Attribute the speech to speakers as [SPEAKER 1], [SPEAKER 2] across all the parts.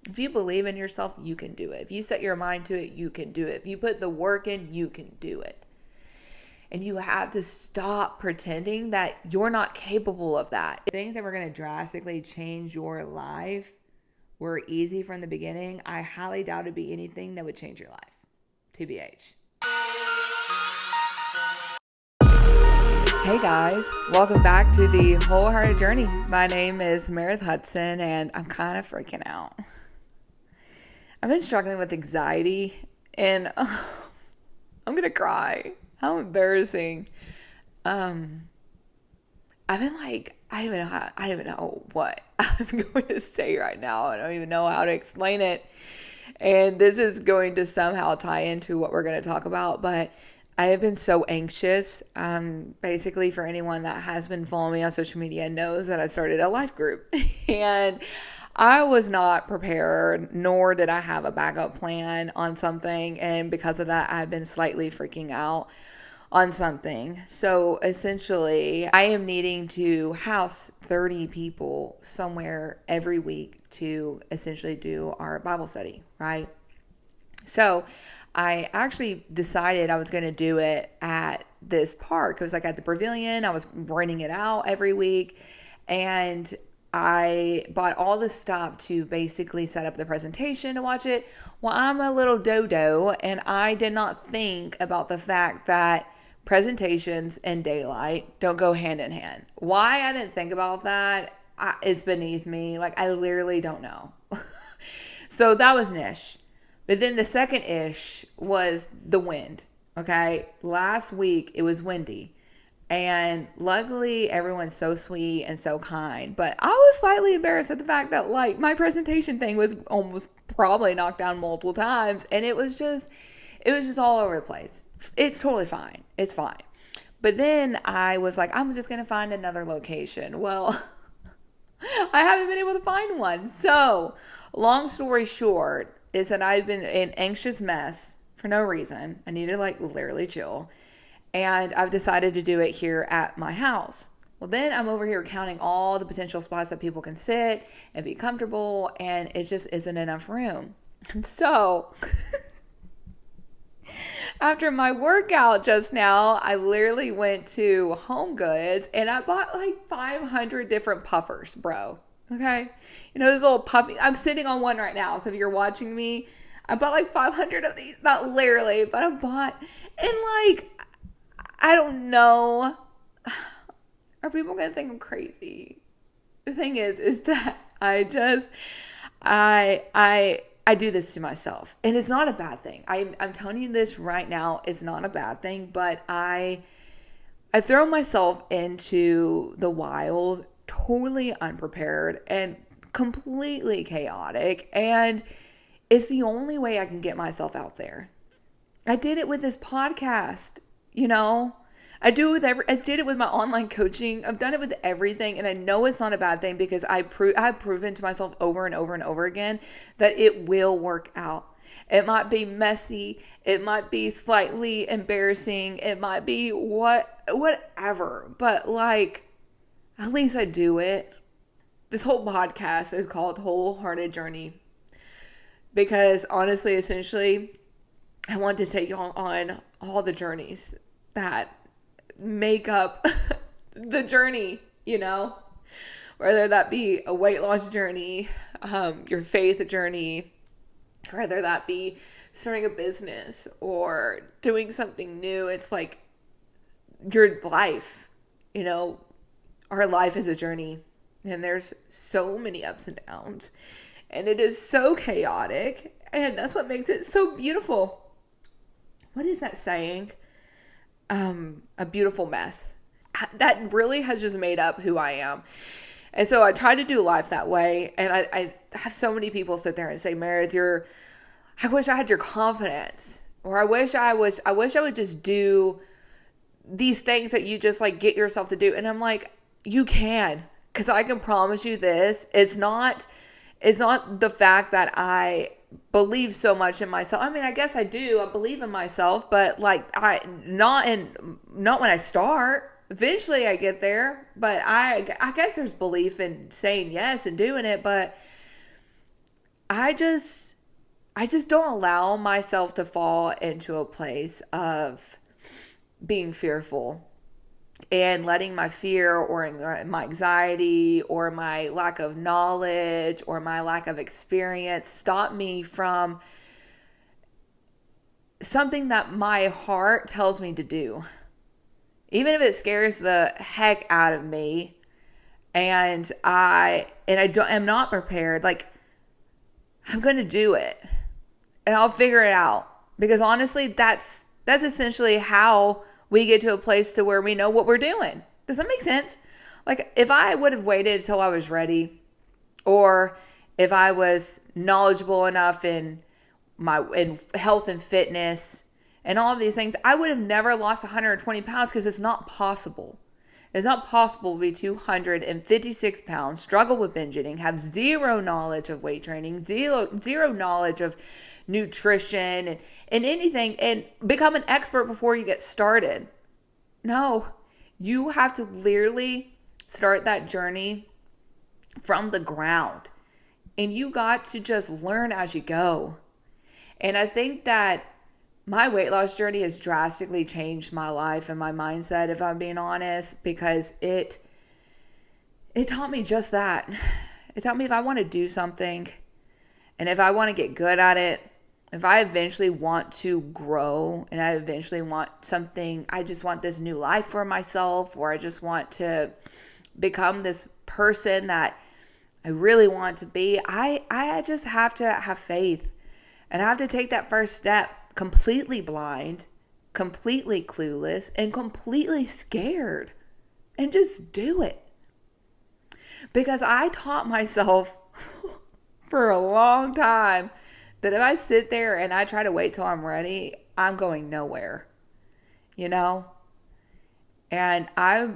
[SPEAKER 1] If you believe in yourself, you can do it. If you set your mind to it, you can do it. If you put the work in, you can do it. And you have to stop pretending that you're not capable of that. Things that were going to drastically change your life were easy from the beginning. I highly doubt it'd be anything that would change your life. TBH. Hey guys, welcome back to the Wholehearted Journey. My name is Meredith Hudson and I'm kind of freaking out. I've been struggling with anxiety and I'm gonna cry. How embarrassing. I've been like, I don't even know what I'm going to say right now. I don't even know how to explain it. And this is going to somehow tie into what we're going to talk about, but I have been so anxious. Basically, for anyone that has been following me on social media knows that I started a life group. And I was not prepared, nor did I have a backup plan on something. And because of that, I've been slightly freaking out on something. So essentially, I am needing to house 30 people somewhere every week to essentially do our Bible study, right? So I actually decided I was going to do it at this park. It was like at the Pavilion. I was renting it out every week. And I bought all the stuff to basically set up the presentation to watch it. Well, I'm a little dodo and I did not think about the fact that presentations and daylight don't go hand in hand. Why I didn't think about that is beneath me. Like, I literally don't know. So that was an ish. But then the second ish was the wind. Okay. Last week it was windy. And luckily everyone's so sweet and so kind. But I was slightly embarrassed at the fact that like my presentation thing was almost probably knocked down multiple times. And it was just all over the place. It's totally fine. It's fine. But then I was like, I'm just going to find another location. Well, I haven't been able to find one. So long story short is that I've been an anxious mess for no reason. I need to like literally chill. And I've decided to do it here at my house. Well, then I'm over here counting all the potential spots that people can sit and be comfortable. And it just isn't enough room. And so after my workout just now, I literally went to Home Goods and I bought like 500 different puffers, bro. Okay. You know, those little puffy, I'm sitting on one right now. So if you're watching me, I bought like 500 of these, not literally, but I bought, and like, I don't know. Are people going to think I'm crazy? The thing is that I do this to myself and it's not a bad thing. I'm telling you this right now. It's not a bad thing, but I throw myself into the wild totally unprepared and completely chaotic. And it's the only way I can get myself out there. I did it with this podcast, you know, I did it with my online coaching. I've done it with everything. And I know it's not a bad thing because I've proven to myself over and over and over again that it will work out. It might be messy. It might be slightly embarrassing. It might be whatever. But like, at least I do it. This whole podcast is called Wholehearted Journey because honestly, essentially, I want to take you on all the journeys that make up the journey, you know, whether that be a weight loss journey, your faith journey, whether that be starting a business or doing something new. It's like your life, you know, our life is a journey and there's so many ups and downs and it is so chaotic and that's what makes it so beautiful. What is that saying? A beautiful mess. That really has just made up who I am. And so I try to do life that way. And I have so many people sit there and say, Meredith, I wish I had your confidence. Or I wish I would just do these things that you just like get yourself to do. And I'm like, you can, because I can promise you this. It's not the fact that I believe so much in myself. I mean, I guess I do. I believe in myself, but like not when I start. Eventually I get there, but I guess there's belief in saying yes and doing it, but I just don't allow myself to fall into a place of being fearful and letting my fear or my anxiety or my lack of knowledge or my lack of experience stop me from something that my heart tells me to do. Even if it scares the heck out of me and I'm not prepared, like, I'm going to do it and I'll figure it out. Because honestly, that's essentially how we get to a place to where we know what we're doing. Does that make sense? Like, if I would have waited until I was ready, or if I was knowledgeable enough in health and fitness and all of these things, I would have never lost 120 pounds, because it's not possible. It's not possible to be 256 pounds, struggle with binge eating, have zero knowledge of weight training, zero knowledge of nutrition and anything, and become an expert before you get started. No, you have to literally start that journey from the ground. And you got to just learn as you go. And I think that my weight loss journey has drastically changed my life and my mindset, if I'm being honest, because it taught me just that. It taught me if I want to do something and if I want to get good at it, if I eventually want to grow and I eventually want something, I just want this new life for myself, or I just want to become this person that I really want to be, I just have to have faith. And I have to take that first step completely blind, completely clueless, and completely scared. And just do it. Because I taught myself for a long time that if I sit there and I try to wait till I'm ready, I'm going nowhere. You know? And I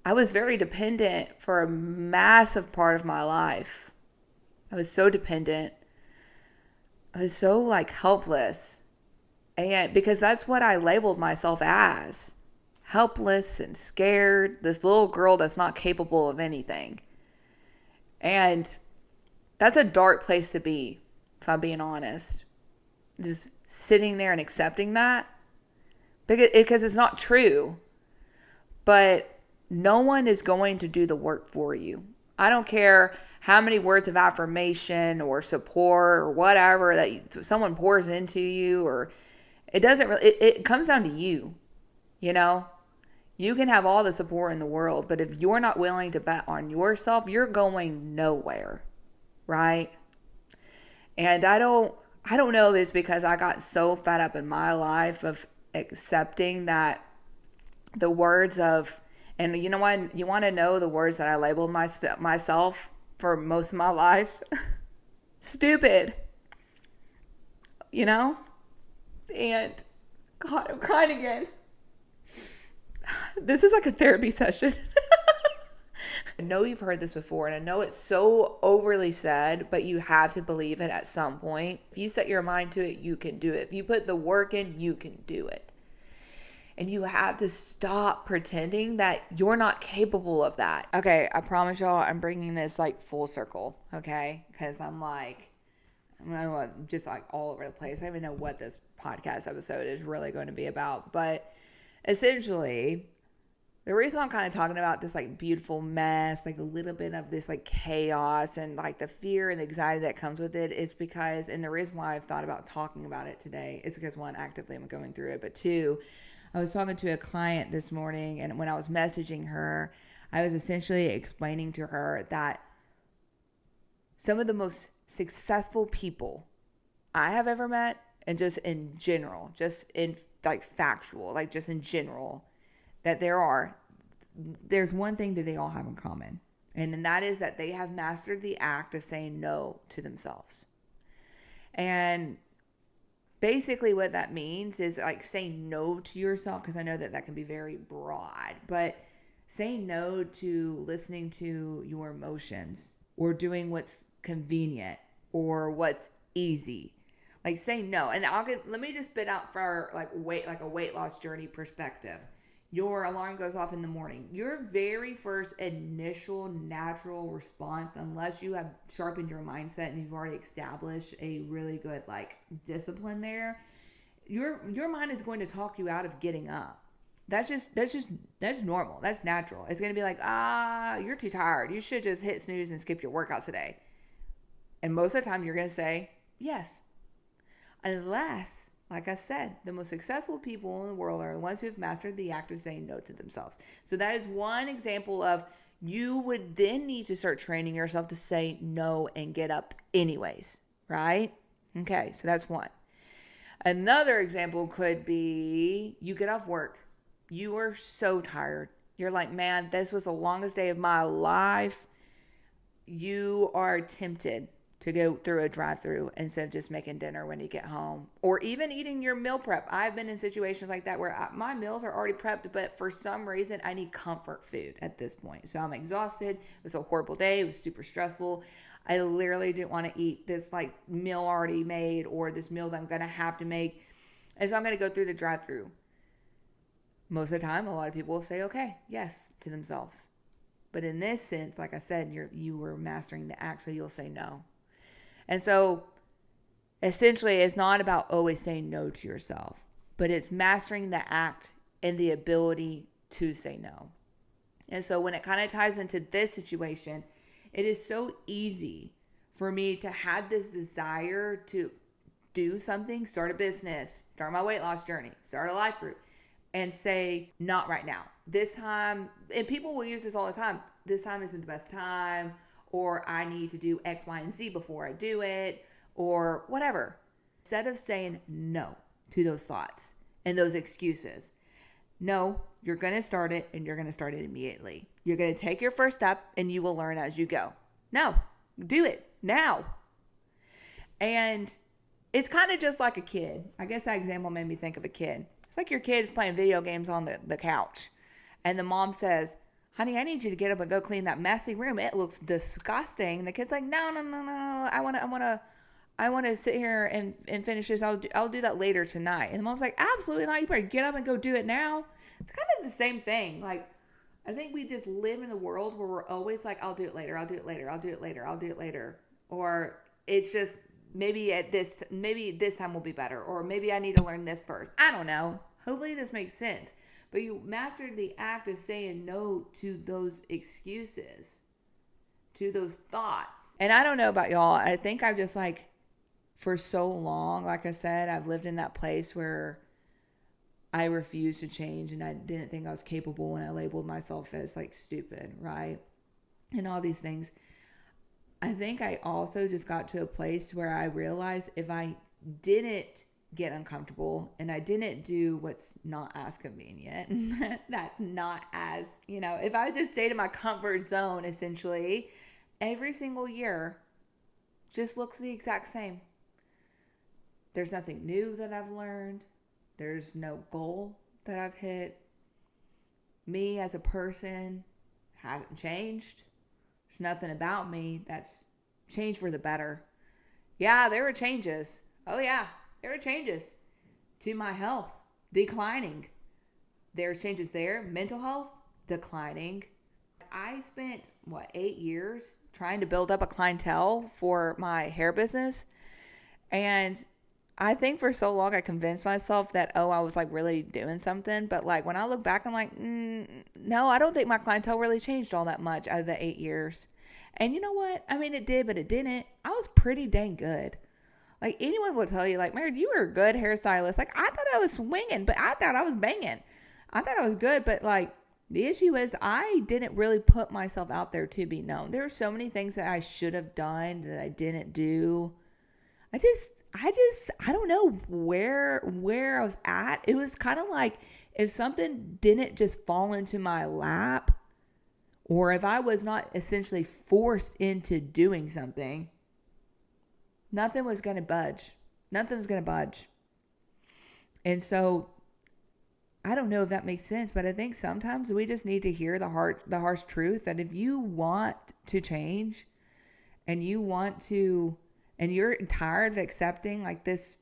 [SPEAKER 1] was very dependent for a massive part of my life. I was so dependent. I was so like helpless. And because that's what I labeled myself as. Helpless and scared. This little girl that's not capable of anything. And that's a dark place to be, if I'm being honest. Just sitting there and accepting that. Because it's not true. But no one is going to do the work for you. I don't care how many words of affirmation or support or whatever that someone pours into you, or it doesn't really, it comes down to you. You know, you can have all the support in the world, but if you're not willing to bet on yourself, you're going nowhere. Right? And I don't know if it's because I got so fed up in my life of accepting that the words of, and you know what, you want to know the words that I labeled myself for most of my life? Stupid. You know? And God, I'm crying again. This is like a therapy session. I know you've heard this before, and I know it's so overly said, but you have to believe it at some point. If you set your mind to it, you can do it. If you put the work in, you can do it. And you have to stop pretending that you're not capable of that. Okay, I promise y'all I'm bringing this like full circle, okay? Because I'm just like all over the place. I don't even know what this podcast episode is really going to be about. But essentially, the reason why I'm kind of talking about this like beautiful mess, like a little bit of this like chaos and like the fear and the anxiety that comes with it is because, and the reason why I've thought about talking about it today is because, one, actively I'm going through it, but two, I was talking to a client this morning, and when I was messaging her, I was essentially explaining to her that some of the most successful people I have ever met, and just in general, just in like factual, like just in general, that there's one thing that they all have in common. And that is that they have mastered the act of saying no to themselves. And basically what that means is like saying no to yourself, because I know that can be very broad, but saying no to listening to your emotions or doing what's convenient or what's easy. Like saying no. And let me just spit out for like a weight loss journey perspective. your alarm goes off in the morning. Your very first initial natural response, unless you have sharpened your mindset and you've already established a really good like discipline there, your mind is going to talk you out of getting up. That's normal. That's natural. It's going to be like, you're too tired. You should just hit snooze and skip your workout today. And most of the time you're going to say yes. Unless, like I said, the most successful people in the world are the ones who have mastered the act of saying no to themselves. So that is one example of you would then need to start training yourself to say no and get up anyways, right? Okay, so that's one. Another example could be you get off work. You are so tired. You're like, man, this was the longest day of my life. You are tempted to go through a drive-through instead of just making dinner when you get home, or even eating your meal prep. I've been in situations like that where my meals are already prepped, but for some reason I need comfort food at this point. So I'm exhausted. It was a horrible day. It was super stressful. I literally didn't want to eat this like meal already made or this meal that I'm going to have to make. And so I'm going to go through the drive-through. Most of the time, a lot of people will say, okay, yes, to themselves. But in this sense, like I said, you were mastering the act, so you'll say no. And so essentially, it's not about always saying no to yourself, but it's mastering the act and the ability to say no. And so when it kind of ties into this situation, it is so easy for me to have this desire to do something, start a business, start my weight loss journey, start a life group, and say, not right now. This time, and people will use this all the time, this time isn't the best time, or I need to do X, Y, and Z before I do it, or whatever. Instead of saying no to those thoughts and those excuses, no, you're going to start it, and you're going to start it immediately. You're going to take your first step, and you will learn as you go. No, do it now. And it's kind of just like a kid. I guess that example made me think of a kid. It's like your kid is playing video games on the couch, and the mom says, honey, I need you to get up and go clean that messy room. It looks disgusting. And the kid's like, no. I want to sit here and finish this. I'll do that later tonight. And the mom's like, absolutely not. You better get up and go do it now. It's kind of the same thing. Like, I think we just live in a world where we're always like, I'll do it later. I'll do it later. I'll do it later. I'll do it later. Or it's just maybe this time will be better. Or maybe I need to learn this first. I don't know. Hopefully this makes sense. But you mastered the act of saying no to those excuses, to those thoughts. And I don't know about y'all. I think I've just like, for so long, like I said, I've lived in that place where I refused to change and I didn't think I was capable, and I labeled myself as like stupid, right? And all these things. I think I also just got to a place where I realized if I didn't get uncomfortable and I didn't do what's not as convenient, that's not as, if I just stayed in my comfort zone, essentially, every single year just looks the exact same. There's nothing new that I've learned. There's no goal that I've hit. Me as a person hasn't changed. There's nothing about me that's changed for the better. Yeah, there were changes. Oh yeah. There were changes to my health, declining. There's changes there. Mental health, declining. I spent, 8 years trying to build up a clientele for my hair business. And I think for so long I convinced myself that, I was like really doing something. But like when I look back, I'm like, no, I don't think my clientele really changed all that much out of the 8 years. And you know what? I mean, it did, but it didn't. I was pretty dang good. Like anyone will tell you, like, Mary, you were a good hairstylist. Like I thought I was swinging, but I thought I was banging. I thought I was good, but like the issue is I didn't really put myself out there to be known. There were so many things that I should have done that I didn't do. I don't know where I was at. It was kind of like if something didn't just fall into my lap, or if I was not essentially forced into doing something, nothing was going to budge. Nothing was going to budge. And so I don't know if that makes sense, but I think sometimes we just need to hear the harsh truth that if you want to change and you're tired of accepting like this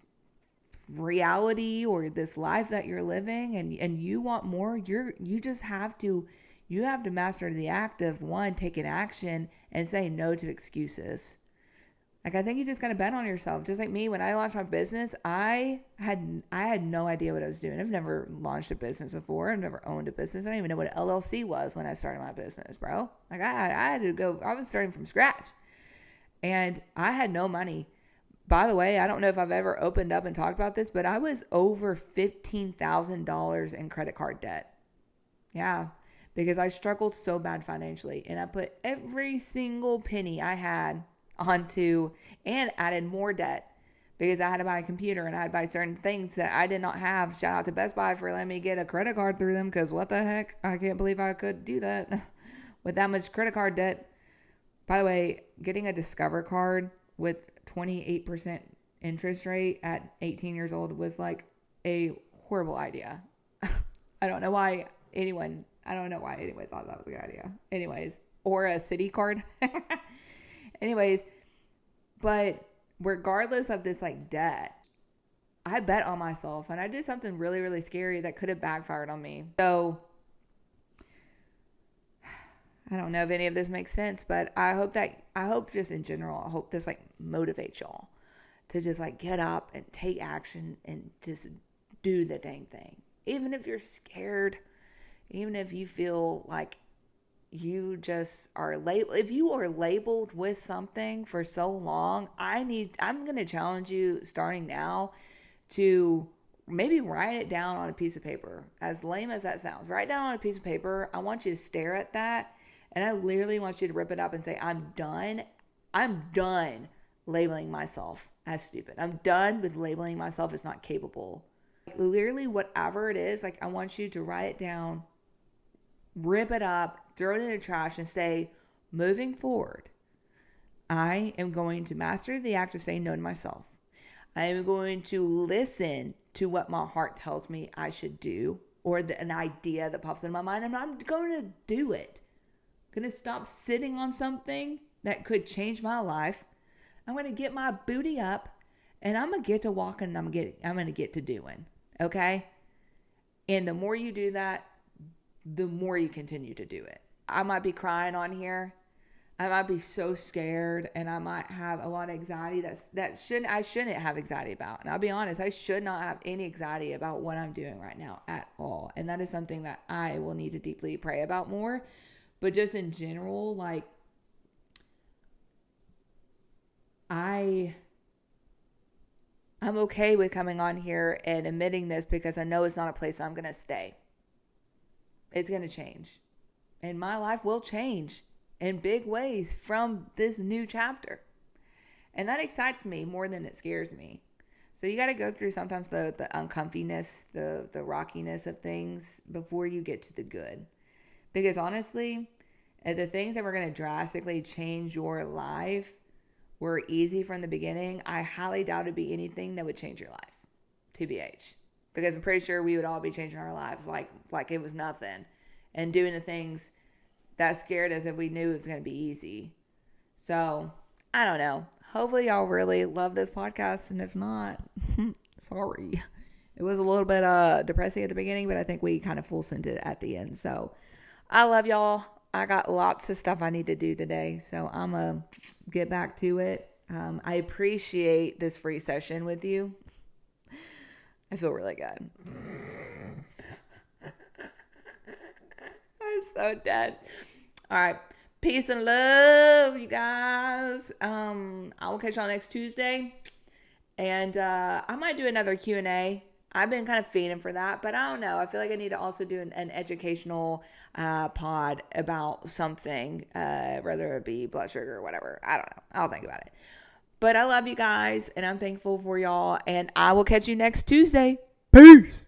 [SPEAKER 1] reality or this life that you're living and you want more, you have to master the act of, one, taking action and say no to excuses. Like, I think you just got to bet on yourself. Just like me, when I launched my business, I had no idea what I was doing. I've never launched a business before. I've never owned a business. I don't even know what an LLC was when I started my business, bro. Like, I had to go. I was starting from scratch, and I had no money. By the way, I don't know if I've ever opened up and talked about this, but I was over $15,000 in credit card debt. Yeah, because I struggled so bad financially, and I put every single penny I had onto and added more debt because I had to buy a computer and I had to buy certain things that I did not have. Shout out to Best Buy for letting me get a credit card through them, because what the heck? I can't believe I could do that with that much credit card debt. By the way, getting a Discover card with 28% interest rate at 18 years old was like a horrible idea. I don't know why anyone thought that was a good idea. Anyways, or a Citi card. Anyways, but regardless of this like debt, I bet on myself and I did something really, really scary that could have backfired on me. So I don't know if any of this makes sense, but I hope just in general, I hope this like motivates y'all to just like get up and take action and just do the dang thing. Even if you're scared, even if you feel like you just are labeled, if you are labeled with something for so long, I'm going to challenge you starting now to maybe write it down on a piece of paper. As lame as that sounds, write down on a piece of paper. I want you to stare at that. And I literally want you to rip it up and say, I'm done labeling myself as stupid. I'm done with labeling myself as not capable. Like, literally whatever it is, like I want you to write it down, rip it up, throw it in the trash and say, moving forward, I am going to master the act of saying no to myself. I am going to listen to what my heart tells me I should do, or an idea that pops in my mind, and I'm going to do it. I'm going to stop sitting on something that could change my life. I'm going to get my booty up, and I'm going to get to walking, and I'm going to get to doing. Okay? And the more you do that, the more you continue to do it. I might be crying on here. I might be so scared, and I might have a lot of anxiety I shouldn't have anxiety about. And I'll be honest, I should not have any anxiety about what I'm doing right now at all. And that is something that I will need to deeply pray about more. But just in general, like, I'm okay with coming on here and admitting this, because I know it's not a place I'm going to stay. It's going to change. And my life will change in big ways from this new chapter. And that excites me more than it scares me. So you got to go through sometimes the uncomfiness, the rockiness of things before you get to the good. Because honestly, the things that were going to drastically change your life were easy from the beginning. I highly doubt it'd be anything that would change your life, TBH. Because I'm pretty sure we would all be changing our lives like it was nothing. And doing the things that scared us if we knew it was going to be easy. So, I don't know. Hopefully y'all really love this podcast. And if not, sorry. It was a little bit depressing at the beginning, but I think we kind of full sent it at the end. So, I love y'all. I got lots of stuff I need to do today. So, I'm going to get back to it. I appreciate this free session with you. I feel really good. I'm so dead. All right. Peace and love, you guys. I will catch y'all next Tuesday. And I might do another Q&A. I've been kind of fiending for that, but I don't know. I feel like I need to also do an educational pod about something, whether it be blood sugar or whatever. I don't know. I'll think about it. But I love you guys, and I'm thankful for y'all, and I will catch you next Tuesday. Peace.